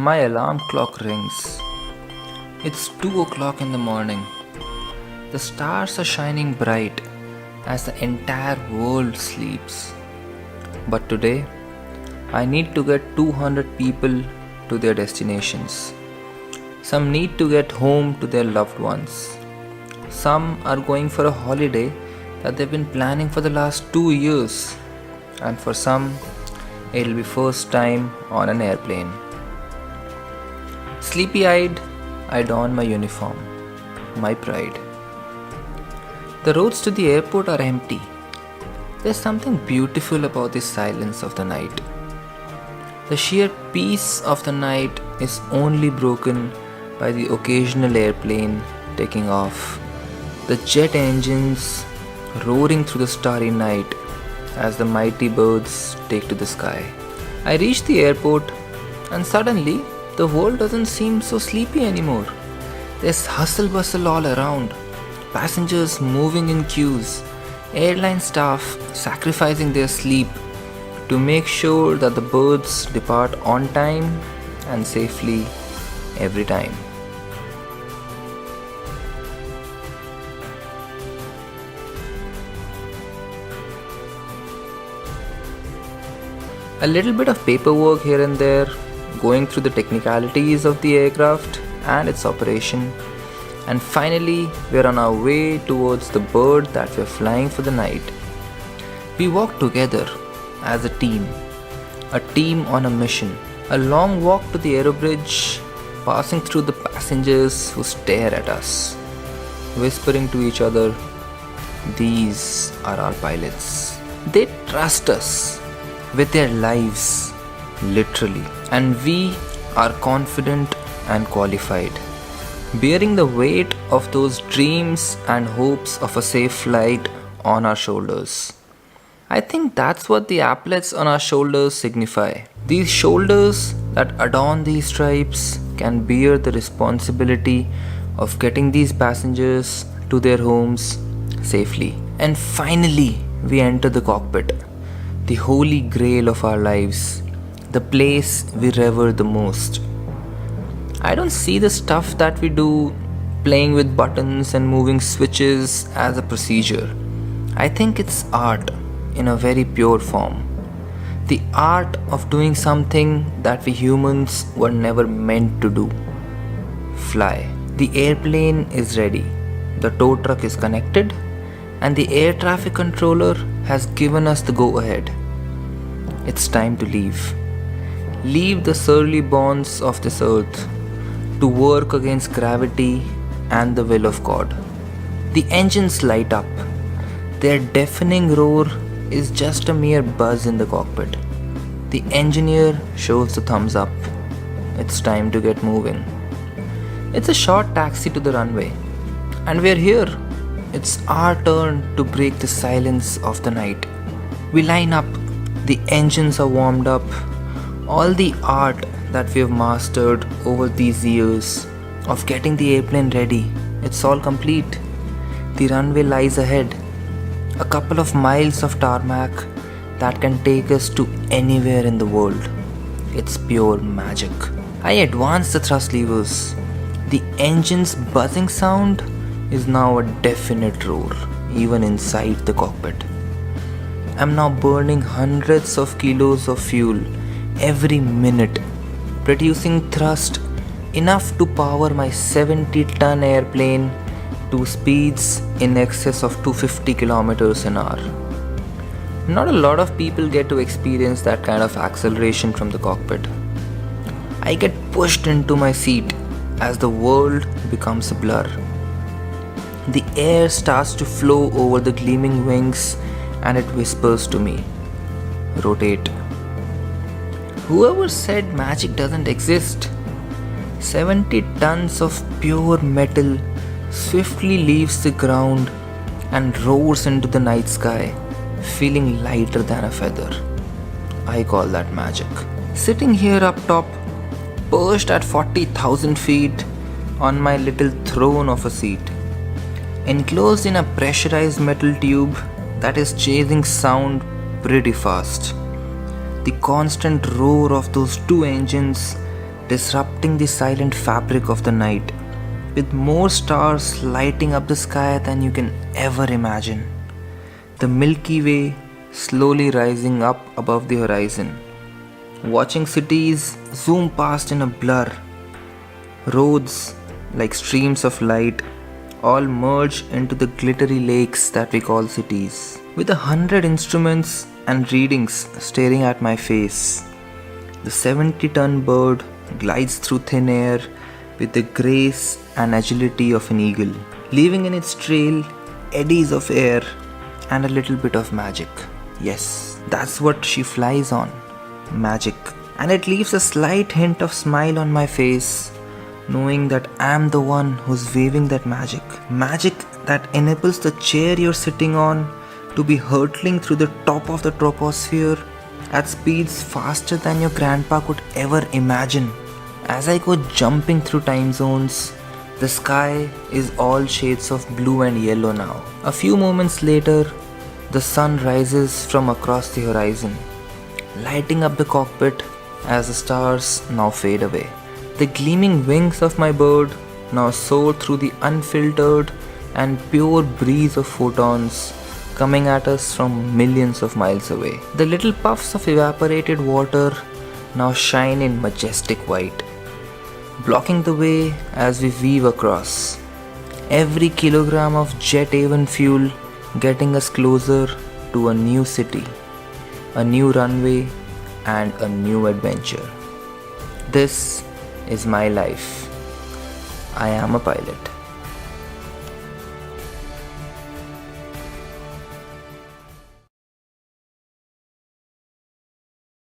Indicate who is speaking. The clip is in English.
Speaker 1: My alarm clock rings. It's 2 o'clock in the morning. The stars are shining bright as the entire world sleeps. But today, I need to get 200 people to their destinations. Some need to get home to their loved ones. Some are going for a holiday that they've been planning for the last 2 years. And for some, it'll be first time on an airplane. Sleepy-eyed, I don my uniform, my pride. The roads to the airport are empty. There's something beautiful about the silence of the night. The sheer peace of the night is only broken by the occasional airplane taking off, the jet engines roaring through the starry night as the mighty birds take to the sky. I reach the airport and suddenly the world doesn't seem so sleepy anymore. There's hustle bustle all around, passengers moving in queues, airline staff sacrificing their sleep to make sure that the birds depart on time and safely every time. A little bit of paperwork here and there, going through the technicalities of the aircraft and its operation, and finally we're on our way towards the bird that we're flying for the night. We walk together as a team on a mission. A long walk to the aerobridge, passing through the passengers who stare at us, whispering to each other, "These are our pilots." They trust us with their lives, literally, and we are confident and qualified, bearing the weight of those dreams and hopes of a safe flight on our shoulders. I think that's what the applets on our shoulders signify. These shoulders that adorn these stripes can bear the responsibility of getting these passengers to their homes safely. And finally, we enter the cockpit, the holy grail of our lives, the place we revere the most. I don't see the stuff that we do, playing with buttons and moving switches, as a procedure. I think it's art in a very pure form. The art of doing something that we humans were never meant to do. Fly. The airplane is ready. The tow truck is connected, and the air traffic controller has given us the go ahead. It's time to leave. Leave the surly bonds of this earth to work against gravity and the will of God. The engines light up. Their deafening roar is just a mere buzz in the cockpit. The engineer shows the thumbs up. It's time to get moving. It's a short taxi to the runway, and we're here. It's our turn to break the silence of the night. We line up. The engines are warmed up. All the art that we have mastered over these years of getting the airplane ready, it's all complete. The runway lies ahead. A couple of miles of tarmac that can take us to anywhere in the world. It's pure magic. I advance the thrust levers. The engine's buzzing sound is now a definite roar, even inside the cockpit. I'm now burning hundreds of kilos of fuel every minute, producing thrust enough to power my 70-ton airplane to speeds in excess of 250 kilometers an hour. Not a lot of people get to experience that kind of acceleration from the cockpit. I get pushed into my seat as the world becomes a blur. The air starts to flow over the gleaming wings and it whispers to me, "Rotate." Whoever said magic doesn't exist? 70 tons of pure metal swiftly leaves the ground and roars into the night sky, feeling lighter than a feather. I call that magic. Sitting here up top, perched at 40,000 feet on my little throne of a seat, enclosed in a pressurized metal tube that is chasing sound pretty fast. The constant roar of those two engines disrupting the silent fabric of the night, with more stars lighting up the sky than you can ever imagine. The Milky Way slowly rising up above the horizon. Watching cities zoom past in a blur, roads like streams of light all merge into the glittery lakes that we call cities. With 100 instruments and readings staring at my face, the 70-ton bird glides through thin air with the grace and agility of an eagle, leaving in its trail eddies of air and a little bit of magic. Yes, that's what she flies on. Magic. And it leaves a slight hint of smile on my face, knowing that I'm the one who's waving that magic. Magic that enables the chair you're sitting on to be hurtling through the top of the troposphere at speeds faster than your grandpa could ever imagine. As I go jumping through time zones, the sky is all shades of blue and yellow now. A few moments later, the sun rises from across the horizon, lighting up the cockpit as the stars now fade away. The gleaming wings of my bird now soar through the unfiltered and pure breeze of photons coming at us from millions of miles away. The little puffs of evaporated water now shine in majestic white, blocking the way as we weave across. Every kilogram of jet haven fuel getting us closer to a new city, a new runway, and a new adventure. This is my life. I am a pilot.